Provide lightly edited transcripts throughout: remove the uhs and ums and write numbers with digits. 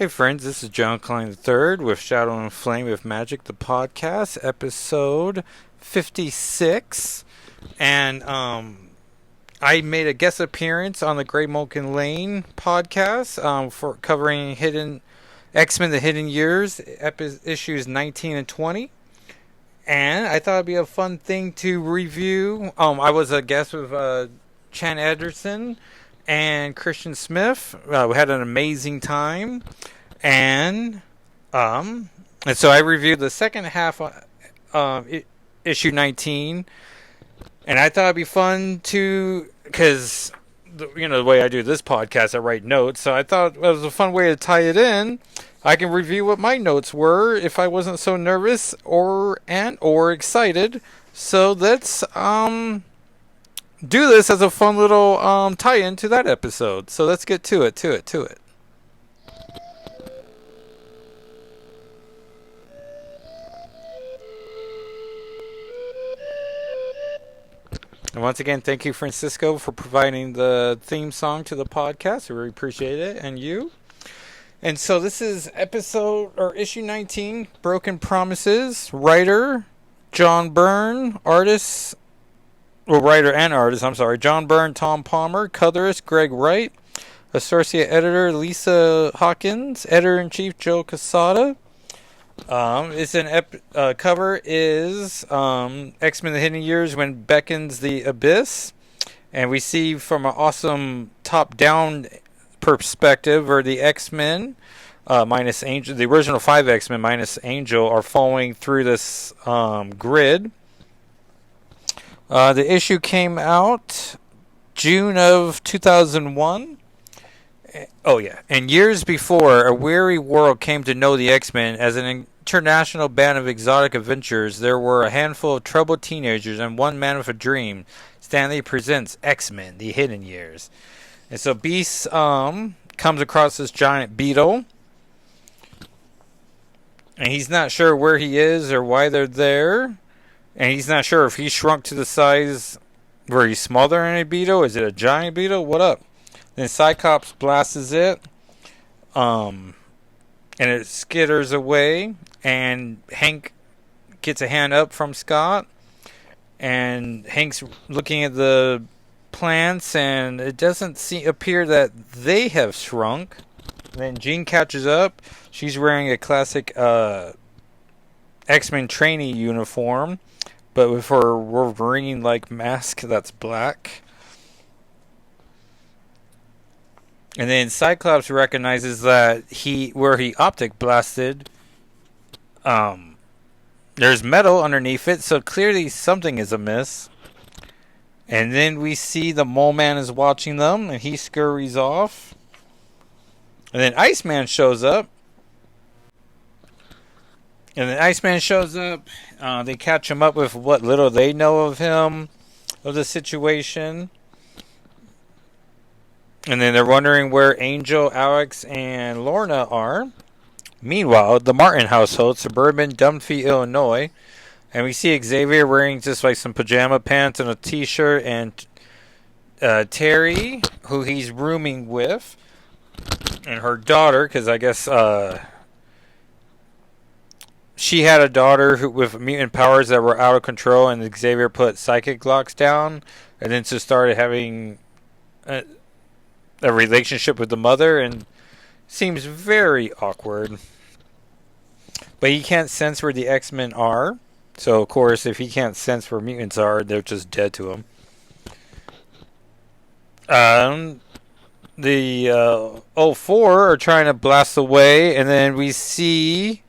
Hey friends, this is John Klein III with Shadow and Flame of Magic, the podcast, episode 56. And I made a guest appearance on the Grey Mulkin Lane podcast for covering Hidden X-Men: The Hidden Years, issues 19 and 20. And I thought it'd be a fun thing to review. I was a guest with Chan Ederson and Christian Smith. We had an amazing time, and so I reviewed the second half of issue 19, and I thought it'd be fun to, because the way I do this podcast, I write notes, so I thought it was a fun way to tie it in. I can review what my notes were if I wasn't so nervous or excited. So let's do this as a fun little tie-in to that episode. So let's get to it. And once again, thank you, Francisco, for providing the theme song to the podcast. I really appreciate it, and you. And so this is issue 19, Broken Promises. Writer, John Byrne. Writer and artist, John Byrne, Tom Palmer. Colorist, Greg Wright. Associate editor, Lisa Hawkins. Editor-in-chief, Joe Quesada. Cover is X-Men: The Hidden Years when beckons the abyss. And we see from an awesome top-down perspective where the X-Men minus Angel, the original 5 X-Men minus Angel, are following through this grid. The issue came out June of 2001. Oh yeah, and years before, a weary world came to know the X-Men as an international band of exotic adventurers. There were a handful of troubled teenagers and one man with a dream. Stan Lee presents X-Men: The Hidden Years. And so Beast comes across this giant beetle, and he's not sure where he is or why they're there, and he's not sure if he shrunk to the size where he's smaller than a beetle. Is it a giant beetle? What up? Then Cyclops blasts it, and it skitters away, and Hank gets a hand up from Scott, and Hank's looking at the plants, and it doesn't appear that they have shrunk. Then Jean catches up. She's wearing a classic X-Men trainee uniform, but with her Wolverine-like mask that's black. And then Cyclops recognizes that where he optic blasted, there's metal underneath it, so clearly something is amiss. And then we see the Mole Man is watching them, and he scurries off. And then Iceman shows up. They catch him up with what little they know of him, of the situation. And then they're wondering where Angel, Alex, and Lorna are. Meanwhile, the Martin household, suburban Dunphy, Illinois. And we see Xavier wearing just like some pajama pants and a t-shirt, and Terry, who he's rooming with, and her daughter, because I guess she had a daughter with mutant powers that were out of control, and Xavier put psychic locks down, and then just started having a relationship with the mother, and seems very awkward. But he can't sense where the X-Men are. So, of course, if he can't sense where mutants are, they're just dead to him. The 04 are trying to blast away, and then we see...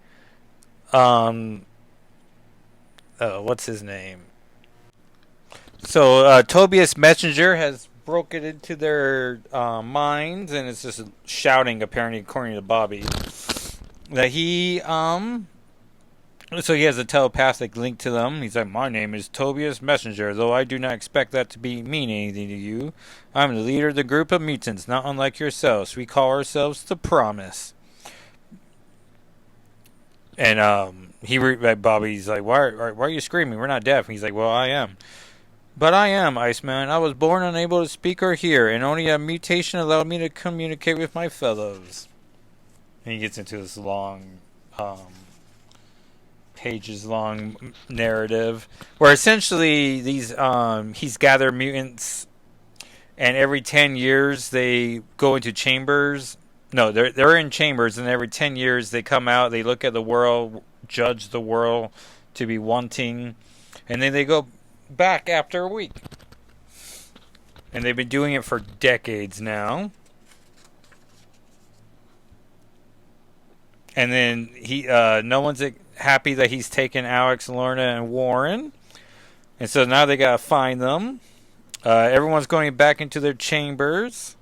what's his name? So, Tobias Messenger has broken into their minds, and it's just shouting, apparently, according to Bobby, that he has a telepathic link to them. He's like, my name is Tobias Messenger, though I do not expect that to mean anything to you. I'm the leader of the group of mutants, not unlike yourselves. We call ourselves the Promise. And Bobby's like, why are you screaming? We're not deaf. And he's like, well, I am. But I am, Iceman. I was born unable to speak or hear, and only a mutation allowed me to communicate with my fellows. And he gets into this long, pages long narrative where essentially he's gathered mutants, and every 10 years they go into chambers. No, they're in chambers, and every 10 years they come out, they look at the world, judge the world to be wanting, and then they go back after a week. And they've been doing it for decades now. And then no one's happy that he's taken Alex, Lorna, and Warren. And so now they gotta find them. Everyone's going back into their chambers,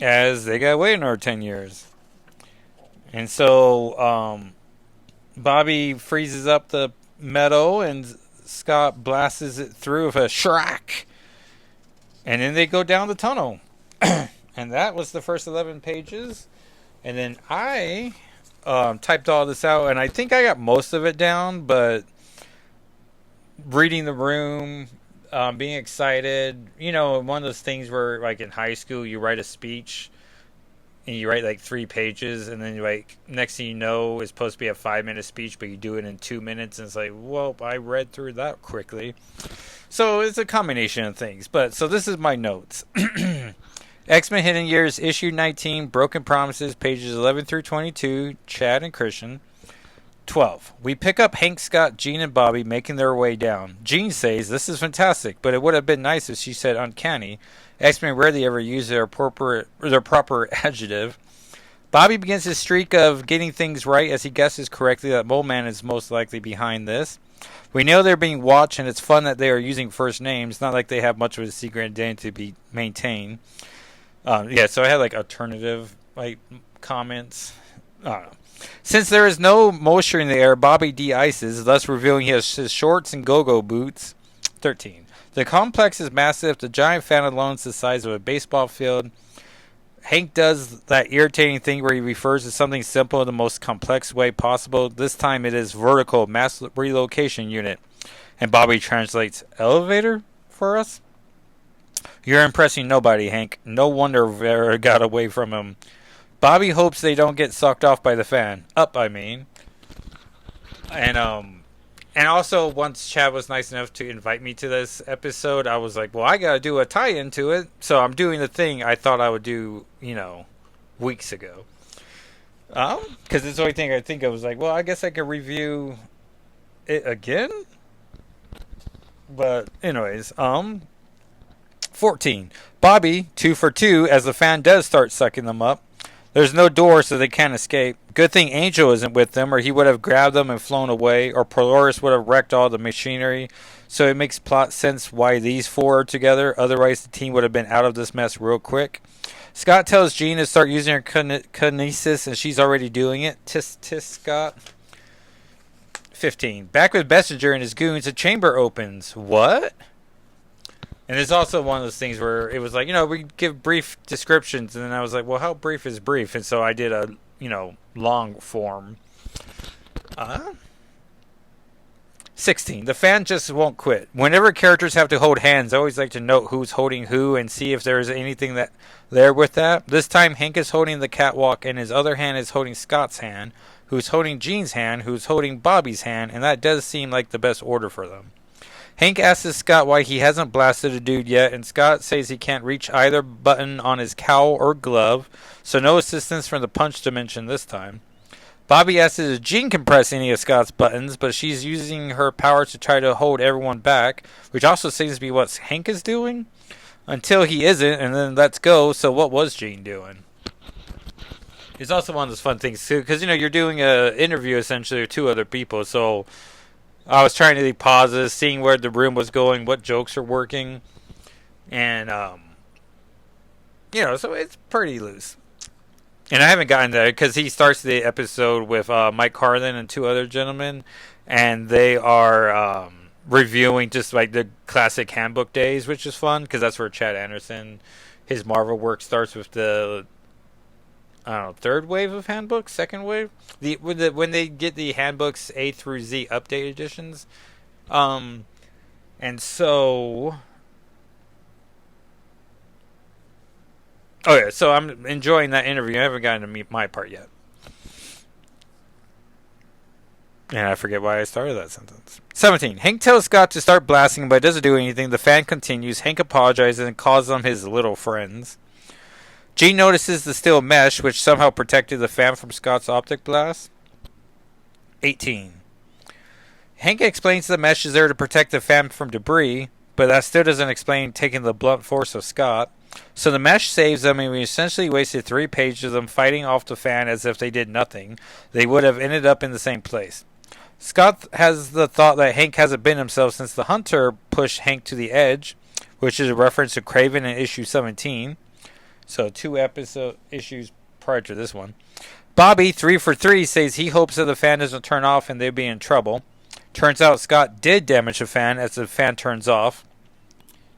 as they gotta wait another 10 years. And so Bobby freezes up the meadow, and Scott blasts it through with a shrack. And then they go down the tunnel. And that was the first 11 pages. And then I typed all this out, and I think I got most of it down, but reading the room, being excited, one of those things where, like in high school, you write a speech, and you write like 3 pages, and then next thing you know, it's supposed to be a 5-minute speech, but you do it in 2 minutes, and it's like, well, I read through that quickly. So it's a combination of things. But so this is my notes. X-Men Hidden Years, issue 19, Broken Promises, pages 11 through 22, Chad and Christian. 12. We pick up Hank, Scott, Jean, and Bobby making their way down. Jean says, "This is fantastic, but it would have been nice if she said uncanny." X-Men rarely ever use their proper adjective. Bobby begins his streak of getting things right as he guesses correctly that Mole Man is most likely behind this. We know they're being watched, and it's fun that they are using first names. Not like they have much of a secret identity to be maintained. So I had alternative comments. I don't know. Since there is no moisture in the air, Bobby de-ices, thus revealing he has his shorts and go-go boots. 13. The complex is massive. The giant fan alone is the size of a baseball field. Hank does that irritating thing where he refers to something simple in the most complex way possible. This time it is vertical mass relocation unit. And Bobby translates elevator for us. You're impressing nobody, Hank. No wonder Vera got away from him. Bobby hopes they don't get sucked off by the fan. I mean. And also, once Chad was nice enough to invite me to this episode, I was like, well, I gotta do a tie-in to it. So I'm doing the thing I thought I would do, weeks ago. Because it's the only thing I think I was like, well, I guess I could review it again? But, anyways, 14. Bobby, 2 for 2, as the fan does start sucking them up. There's no door, so they can't escape. Good thing Angel isn't with them, or he would have grabbed them and flown away, or Polaris would have wrecked all the machinery. So it makes plot sense why these 4 are together. Otherwise, the team would have been out of this mess real quick. Scott tells Jean to start using her kinesis, and she's already doing it. Tis, Scott. 15. Back with Messenger and his goons, a chamber opens. What? And it's also one of those things where it was like, we give brief descriptions, and then I was like, well, how brief is brief? And so I did a, long form. 16. The fan just won't quit. Whenever characters have to hold hands, I always like to note who's holding who and see if there's anything that there with that. This time, Hank is holding the catwalk, and his other hand is holding Scott's hand, who's holding Jean's hand, who's holding Bobby's hand, and that does seem like the best order for them. Hank asks Scott why he hasn't blasted a dude yet, and Scott says he can't reach either button on his cowl or glove, so no assistance from the punch dimension this time. Bobby asks if Jean can press any of Scott's buttons, but she's using her power to try to hold everyone back, which also seems to be what Hank is doing, until he isn't, and then lets go. So what was Jean doing? It's also one of those fun things, too, because, you're doing an interview, essentially, with 2 other people, so I was trying to do pauses, seeing where the room was going, what jokes are working, and, so it's pretty loose. And I haven't gotten there, because he starts the episode with Mike Carlin and 2 other gentlemen, and they are reviewing just like the classic handbook days, which is fun, because that's where Chad Anderson, his Marvel work starts with the, I don't know, 3rd wave of handbooks, 2nd wave, when they get the handbooks A through Z update editions, and so Oh yeah, so I'm enjoying that interview. I haven't gotten to meet my part yet. And I forget why I started that sentence. 17. Hank tells Scott to start blasting, but doesn't do anything. The fan continues. Hank apologizes and calls them his little friends. Gene notices the steel mesh, which somehow protected the fan from Scott's optic blast. 18. Hank explains the mesh is there to protect the fan from debris, but that still doesn't explain taking the blunt force of Scott. So the mesh saves them, and we essentially wasted 3 pages of them fighting off the fan as if they did nothing. They would have ended up in the same place. Scott has the thought that Hank hasn't been himself since the Hunter pushed Hank to the edge, which is a reference to Kraven in issue 17. So 2 episode issues prior to this one. Bobby, 3 for 3, says he hopes that the fan doesn't turn off and they'd be in trouble. Turns out Scott did damage the fan as the fan turns off.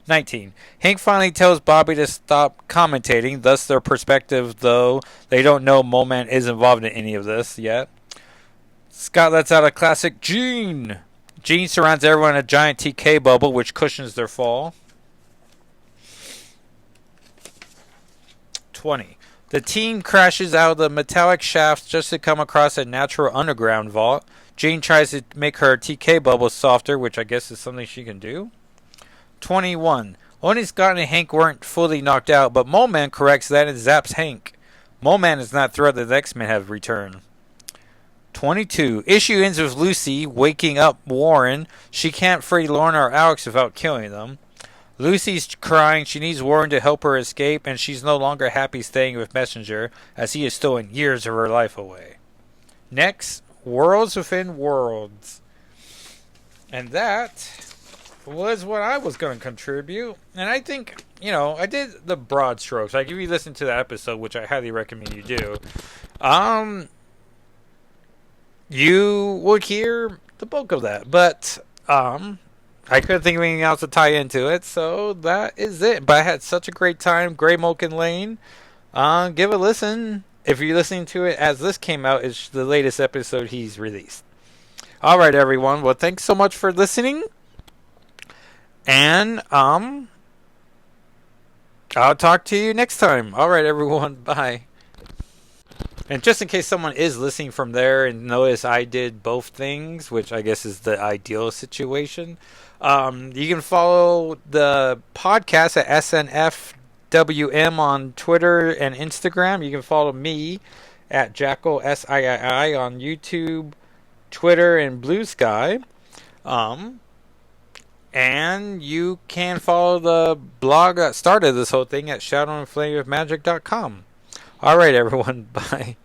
19. Hank finally tells Bobby to stop commentating, thus their perspective, though they don't know Moment is involved in any of this yet. Scott lets out a classic Gene. Gene surrounds everyone in a giant TK bubble, which cushions their fall. 20. The team crashes out of the metallic shafts just to come across a natural underground vault. Gene tries to make her TK bubble softer, which I guess is something she can do. 21. Only Scott and Hank weren't fully knocked out, but Mole Man corrects that and zaps Hank. Mole Man is not thrilled that the X-Men have returned. 22. Issue ends with Lucy waking up Warren. She can't free Lorna or Alex without killing them. Lucy's crying. She needs Warren to help her escape, and she's no longer happy staying with Messenger, as he has stolen years of her life away. Next, Worlds Within Worlds. And that was what I was going to contribute. And I think, I did the broad strokes. Like, if you listen to that episode, which I highly recommend you do, you would hear the bulk of that. But, I couldn't think of anything else to tie into it, so that is it. But I had such a great time. Graymalkin Lane. Give a listen. If you're listening to it as this came out, it's the latest episode he's released. Alright, everyone. Well, thanks so much for listening. And, I'll talk to you next time. Alright, everyone. Bye. And just in case someone is listening from there and notice I did both things, which I guess is the ideal situation, you can follow the podcast at SNFWM on Twitter and Instagram. You can follow me at Jackal SIII on YouTube, Twitter, and Blue Sky. And you can follow the blog that started this whole thing at shadowandflamewithmagic.com. Alright, everyone. Bye.